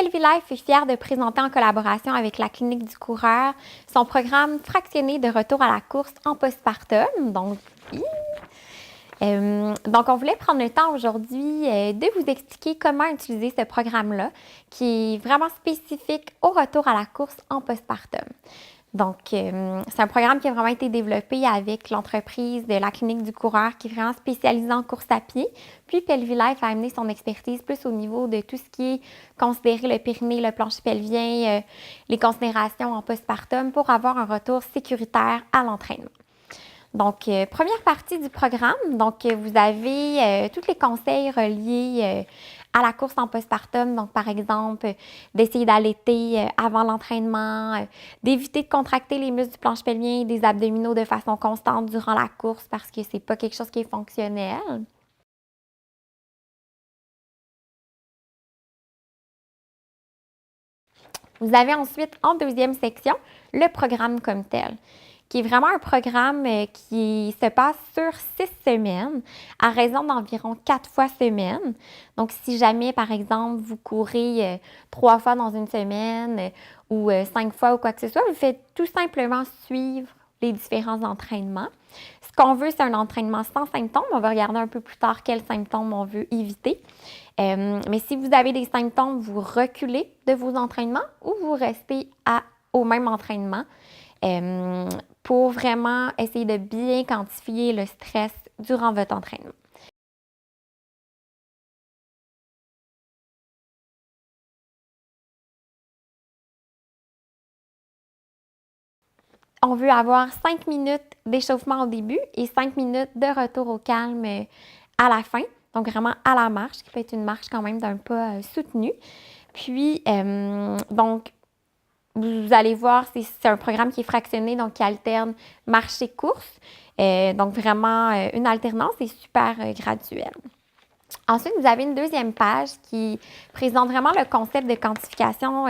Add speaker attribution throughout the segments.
Speaker 1: Pelvilife est fière de présenter en collaboration avec la Clinique du coureur son programme fractionné de retour à la course en postpartum. Donc, on voulait prendre le temps aujourd'hui de vous expliquer comment utiliser ce programme-là, qui est vraiment spécifique au retour à la course en postpartum. Donc, c'est un programme qui a vraiment été développé avec l'entreprise de la Clinique du coureur qui est vraiment spécialisée en course à pied. Puis, Pelvilife a amené son expertise plus au niveau de tout ce qui est considérer le périnée, le plancher pelvien, les considérations en postpartum pour avoir un retour sécuritaire à l'entraînement. Donc, première partie du programme, vous avez tous les conseils reliés à la course en postpartum. Donc, par exemple, d'essayer d'allaiter avant l'entraînement, d'éviter de contracter les muscles du plancher pelvien et des abdominaux de façon constante durant la course parce que c'est pas quelque chose qui est fonctionnel. Vous avez ensuite, en deuxième section, le programme comme tel, qui est vraiment un programme qui se passe sur 6 semaines, à raison d'environ 4 fois semaine. Donc, si jamais, par exemple, vous courez 3 fois dans une semaine ou 5 fois ou quoi que ce soit, vous faites tout simplement suivre les différents entraînements. Ce qu'on veut, c'est un entraînement sans symptômes. On va regarder un peu plus tard quels symptômes on veut éviter. Mais si vous avez des symptômes, vous reculez de vos entraînements ou vous restez au même entraînement pour vraiment essayer de bien quantifier le stress durant votre entraînement. On veut avoir 5 minutes d'échauffement au début et 5 minutes de retour au calme à la fin. Donc, vraiment à la marche, qui peut être une marche quand même d'un pas soutenu. Puis, vous allez voir, c'est un programme qui est fractionné, donc qui alterne marche et course. Donc, vraiment une alternance et super graduelle. Ensuite, vous avez une deuxième page qui présente vraiment le concept de quantification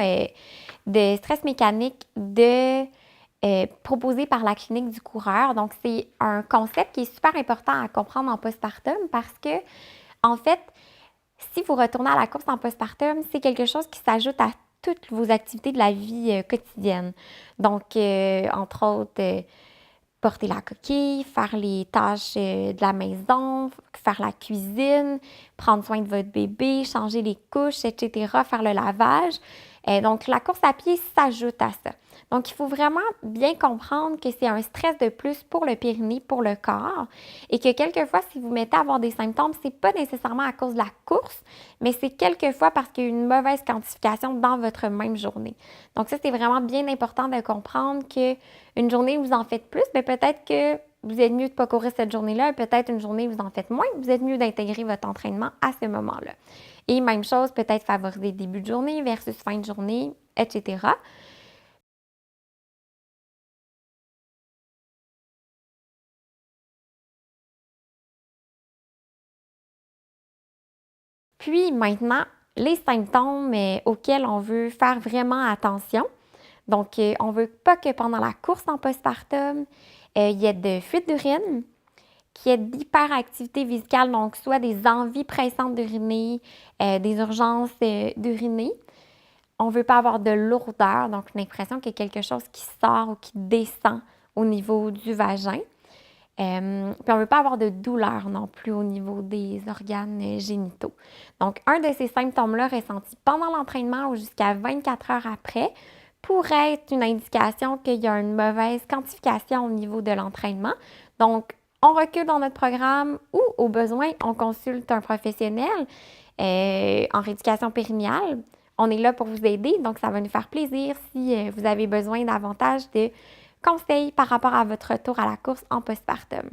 Speaker 1: de stress mécanique proposé par la Clinique du coureur. Donc, c'est un concept qui est super important à comprendre en postpartum parce que, en fait, si vous retournez à la course en postpartum, c'est quelque chose qui s'ajoute à toutes vos activités de la vie quotidienne. Donc, entre autres, porter la coquille, faire les tâches de la maison, faire la cuisine, prendre soin de votre bébé, changer les couches, etc., faire le lavage. Donc, la course à pied s'ajoute à ça. Donc, il faut vraiment bien comprendre que c'est un stress de plus pour le périnée, pour le corps, et que quelquefois, si vous mettez à avoir des symptômes, c'est pas nécessairement à cause de la course, mais c'est quelquefois parce qu'il y a une mauvaise quantification dans votre même journée. Donc, ça, c'est vraiment bien important de comprendre qu'une journée, vous en faites plus, mais peut-être que vous êtes mieux de ne pas courir cette journée-là, et peut-être une journée, vous en faites moins, vous êtes mieux d'intégrer votre entraînement à ce moment-là. Et même chose, peut-être favoriser début de journée versus fin de journée, etc. Puis maintenant, les symptômes auxquels on veut faire vraiment attention. Donc, on ne veut pas que pendant la course en postpartum, il y ait de fuite d'urine, qu'il y ait d'hyperactivité vésicale, donc soit des envies pressantes d'uriner, des urgences d'uriner. On ne veut pas avoir de lourdeur, donc l'impression qu'il y a quelque chose qui sort ou qui descend au niveau du vagin. Puis on ne veut pas avoir de douleur non plus au niveau des organes génitaux. Donc, un de ces symptômes-là ressentis pendant l'entraînement ou jusqu'à 24 heures après pourrait être une indication qu'il y a une mauvaise quantification au niveau de l'entraînement. Donc, on recule dans notre programme ou, au besoin, on consulte un professionnel en rééducation périnéale. On est là pour vous aider, donc ça va nous faire plaisir si vous avez besoin davantage de conseils par rapport à votre retour à la course en postpartum.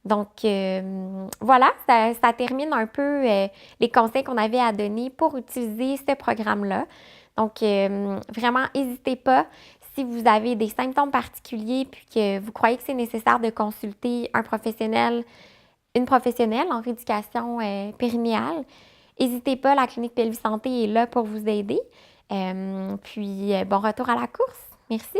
Speaker 1: Donc, voilà, ça termine un peu les conseils qu'on avait à donner pour utiliser ce programme-là. Donc, vraiment, n'hésitez pas si vous avez des symptômes particuliers puis que vous croyez que c'est nécessaire de consulter un professionnel, une professionnelle en rééducation périnéale. N'hésitez pas, la Clinique Pelvis Santé est là pour vous aider. Puis, bon retour à la course. Merci.